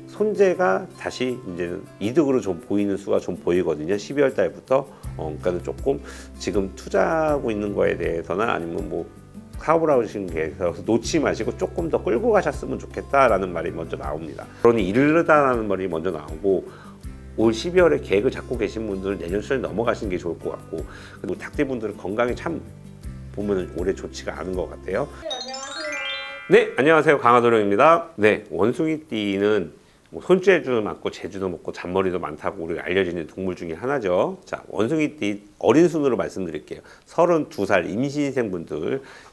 손재가 다시 이제 이득으로 좀 보이는 수가 좀 보이거든요. 12월 달부터. 그러니까 조금 지금 투자하고 있는 거에 대해서나 아니면 뭐 사업을 하시는 게 있어서 놓지 마시고 조금 더 끌고 가셨으면 좋겠다라는 말이 먼저 나옵니다. 그러니 이르다라는 말이 먼저 나오고, 올 12월에 계획을 잡고 계신 분들은 내년 수준에 넘어가시는 게 좋을 것 같고, 그리고 닭띠분들은 건강이 참 보면 올해 좋지가 않은 것 같아요. 네, 안녕하세요. 네, 안녕하세요. 강하도령입니다. 네, 원숭이띠는 뭐 손재주도 많고 재주도 많고 잔머리도 많다고 우리가 알려지는 동물 중에 하나죠. 자, 원숭이띠 어린 순으로 말씀드릴게요. 32살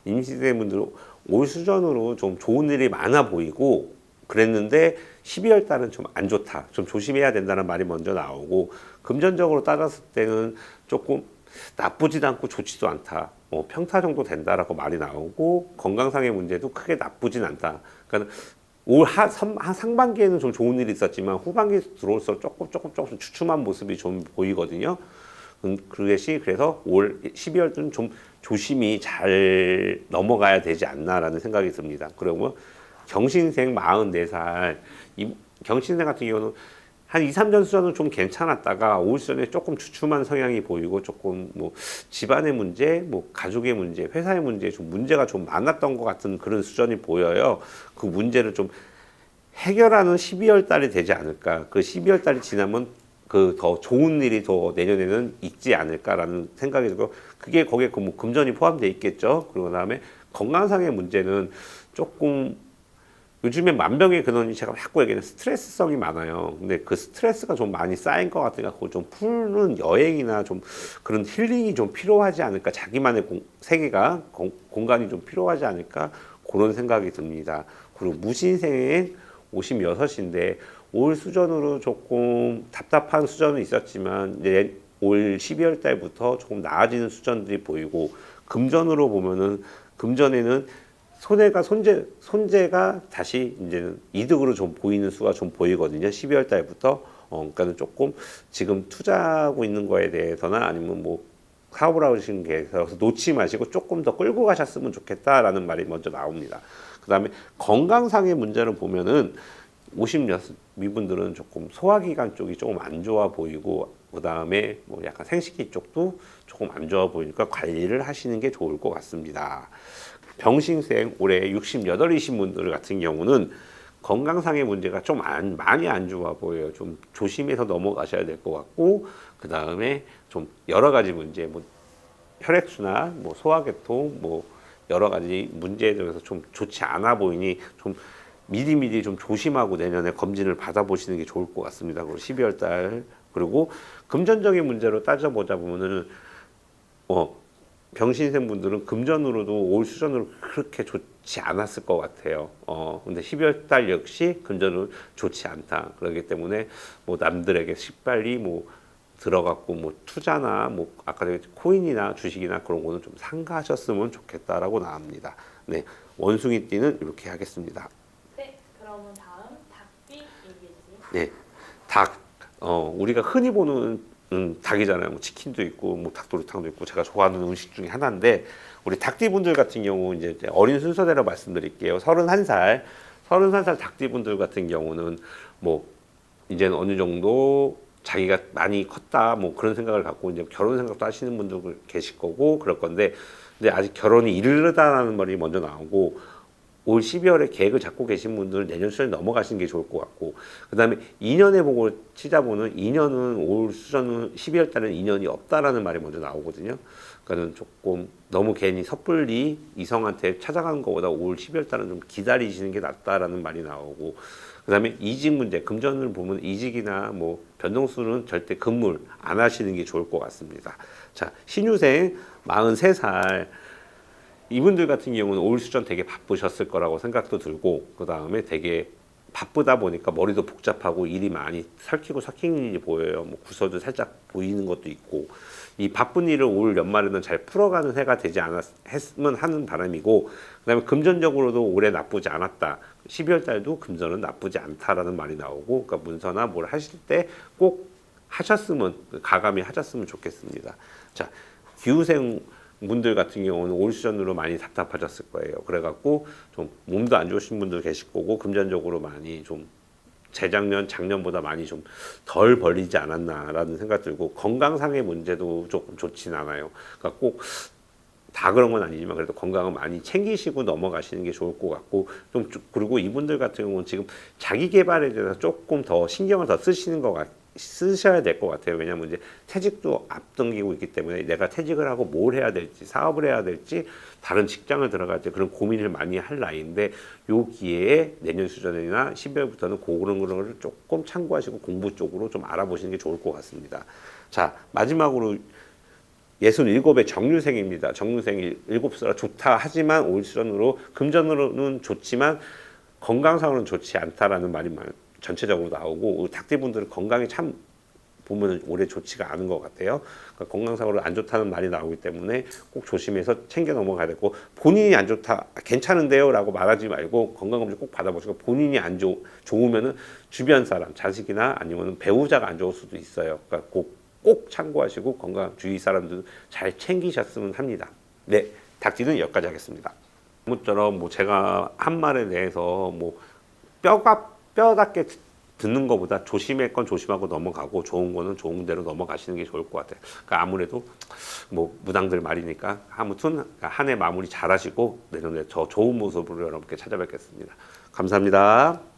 임신생분들 올 수전으로 좀 좋은 일이 많아 보이고 그랬는데 12월 달은 좀 안 좋다, 좀 조심해야 된다는 말이 먼저 나오고, 금전적으로 따졌을 때는 조금 나쁘지도 않고 좋지도 않다, 뭐 평타 정도 된다라고 말이 나오고, 건강상의 문제도 크게 나쁘진 않다. 그러니까 올 상반기에는 좀 좋은 일이 있었지만 후반기에 들어올수록 조금 주춤한 모습이 좀 보이거든요. 그것이 그래서 올 12월은 좀 조심히 잘 넘어가야 되지 않나라는 생각이 듭니다. 그리고 경신생 44살, 이 경신생 같은 경우는 한 2, 3년 수준은 좀 괜찮았다가 올 수준에 조금 주춤한 성향이 보이고, 조금 뭐 집안의 문제, 뭐 가족의 문제, 회사의 문제, 좀 문제가 좀 많았던 것 같은 그런 수준이 보여요. 그 문제를 좀 해결하는 12월 달이 되지 않을까. 그 12월 달이 지나면 그 더 좋은 일이 더 내년에는 있지 않을까라는 생각이 들고, 그게 거기에 그 뭐 금전이 포함되어 있겠죠. 그리고 그다음에 건강상의 문제는 조금 요즘에 만병의 근원이 제가 자꾸 얘기하는 스트레스성이 많아요. 근데 그 스트레스가 좀 많이 쌓인 것 같아서 그걸 좀 푸는 여행이나 좀 그런 힐링이 좀 필요하지 않을까. 자기만의 세계가 공간이 좀 필요하지 않을까, 그런 생각이 듭니다. 그리고 무신생 56인데 올 수전으로 조금 답답한 수전은 있었지만 이제 올 12월 달부터 조금 나아지는 수전들이 보이고, 금전으로 보면은 금전에는 손재가 다시 이제 이득으로 좀 보이는 수가 좀 보이거든요. 12월 달부터. 그러니까 조금 지금 투자하고 있는 거에 대해서나 아니면 뭐 사업을 하시는 게 있어서 놓지 마시고 조금 더 끌고 가셨으면 좋겠다라는 말이 먼저 나옵니다. 그 다음에 건강상의 문제를 보면은 56 미분들은 조금 소화기관 쪽이 조금 안 좋아 보이고, 그 다음에 뭐 약간 생식기 쪽도 조금 안 좋아 보이니까 관리를 하시는 게 좋을 것 같습니다. 병신생 올해 68이신 분들 같은 경우는 건강상의 문제가 좀 많이 안 좋아 보여요. 좀 조심해서 넘어가셔야 될 것 같고, 그 다음에 좀 여러 가지 문제, 뭐 혈액순환, 뭐 소화계통, 뭐 여러 가지 문제에 대해서 좀 좋지 않아 보이니 좀 미리 좀 조심하고 내년에 검진을 받아보시는 게 좋을 것 같습니다. 그리고 12월 달, 그리고 금전적인 문제로 따져보자 보면은 병신생 분들은 금전으로도 올 수전으로 그렇게 좋지 않았을 것 같아요. 근데 12월 달 역시 금전은 좋지 않다. 그렇기 때문에 뭐 남들에게 쉽빨리 뭐 들어갔고 뭐 투자나 뭐 아까 코인이나 주식이나 그런 거는 좀 삼가하셨으면 좋겠다라고 나옵니다. 네, 원숭이띠는 이렇게 하겠습니다. 네, 그러면 다음 닭띠 얘기해주세요. 네, 닭. 우리가 흔히 보는 닭이잖아요. 뭐 치킨도 있고, 뭐 닭도리탕도 있고, 제가 좋아하는 음식 중에 하나인데, 우리 닭띠분들 같은 경우 이제 어린 순서대로 말씀드릴게요. 31살 닭띠분들 같은 경우는 뭐 이제는 어느 정도 자기가 많이 컸다, 뭐 그런 생각을 갖고 이제 결혼 생각도 하시는 분들 계실 거고 그럴 건데, 근데 아직 결혼이 이르다라는 말이 먼저 나오고, 올 12월에 계획을 잡고 계신 분들은 내년 수준에 넘어가시는 게 좋을 것 같고, 그 다음에 2년의 복을 치자보는 2년은 올 수전은 12월 달은 2년이 없다라는 말이 먼저 나오거든요. 그러니까 조금 너무 괜히 섣불리 이성한테 찾아가는 것보다 올 12월 달은 좀 기다리시는 게 낫다라는 말이 나오고, 그 다음에 이직 문제, 금전을 보면 이직이나 뭐 변동수는 절대 금물 안 하시는 게 좋을 것 같습니다. 자, 신유생 43살. 이분들 같은 경우는 올 수전 되게 바쁘셨을 거라고 생각도 들고, 그 다음에 되게 바쁘다 보니까 머리도 복잡하고 일이 많이 섞이는 일이 보여요. 뭐 구설도 살짝 보이는 것도 있고, 이 바쁜 일을 올 연말에는 잘 풀어가는 해가 되지 않았으면 하는 바람이고, 그 다음에 금전적으로도 올해 나쁘지 않았다. 12월 달도 금전은 나쁘지 않다라는 말이 나오고, 그러니까 문서나 뭘 하실 때 꼭 하셨으면, 가감히 하셨으면 좋겠습니다. 자, 기후생 분들 같은 경우는 올 시즌으로 많이 답답하셨을 거예요. 그래갖고 좀 몸도 안 좋으신 분들 계실 거고 금전적으로 많이 좀 재작년, 작년보다 많이 좀 덜 벌리지 않았나라는 생각 들고 건강상의 문제도 조금 좋진 않아요. 그러니까 꼭 다 그런 건 아니지만 그래도 건강은 많이 챙기시고 넘어가시는 게 좋을 것 같고 그리고 이분들 같은 경우는 지금 자기 개발에 대해서 조금 더 신경을 더 쓰셔야 될 것 같아요. 왜냐하면 이제 퇴직도 앞당기고 있기 때문에 내가 퇴직을 하고 뭘 해야 될지 사업을 해야 될지 다른 직장을 들어갈지 그런 고민을 많이 할 나이인데 요 기회에 내년 수전이나 12월부터는 그런 거를 조금 참고하시고 공부 쪽으로 좀 알아보시는 게 좋을 것 같습니다. 자, 마지막으로 67의 정류생입니다. 정류생이 7수라 좋다 하지만 올 시즌으로 금전으로는 좋지만 건강상으로는 좋지 않다라는 말이 전체적으로 나오고 닭띠분들은 건강이 참 보면 올해 좋지가 않은 것 같아요. 그러니까 건강상으로 안 좋다는 말이 나오기 때문에 꼭 조심해서 챙겨 넘어가야 되고 본인이 안 좋다 괜찮은데요 라고 말하지 말고 건강검진 꼭 받아보시고 본인이 안 좋으면은 주변 사람 자식이나 아니면 배우자가 안 좋을 수도 있어요. 그러니까 꼭 참고하시고 건강 주위 사람들 잘 챙기셨으면 합니다. 네, 닭띠는 여기까지 하겠습니다. 아무쪼록 뭐 제가 한 말에 대해서 뭐 뼈답게 듣는 것보다 조심할 건 조심하고 넘어가고 좋은 거는 좋은 대로 넘어가시는 게 좋을 것 같아요. 그러니까 아무래도 뭐 무당들 말이니까 아무튼 한 해 마무리 잘 하시고 내년에 더 좋은 모습으로 여러분께 찾아뵙겠습니다. 감사합니다.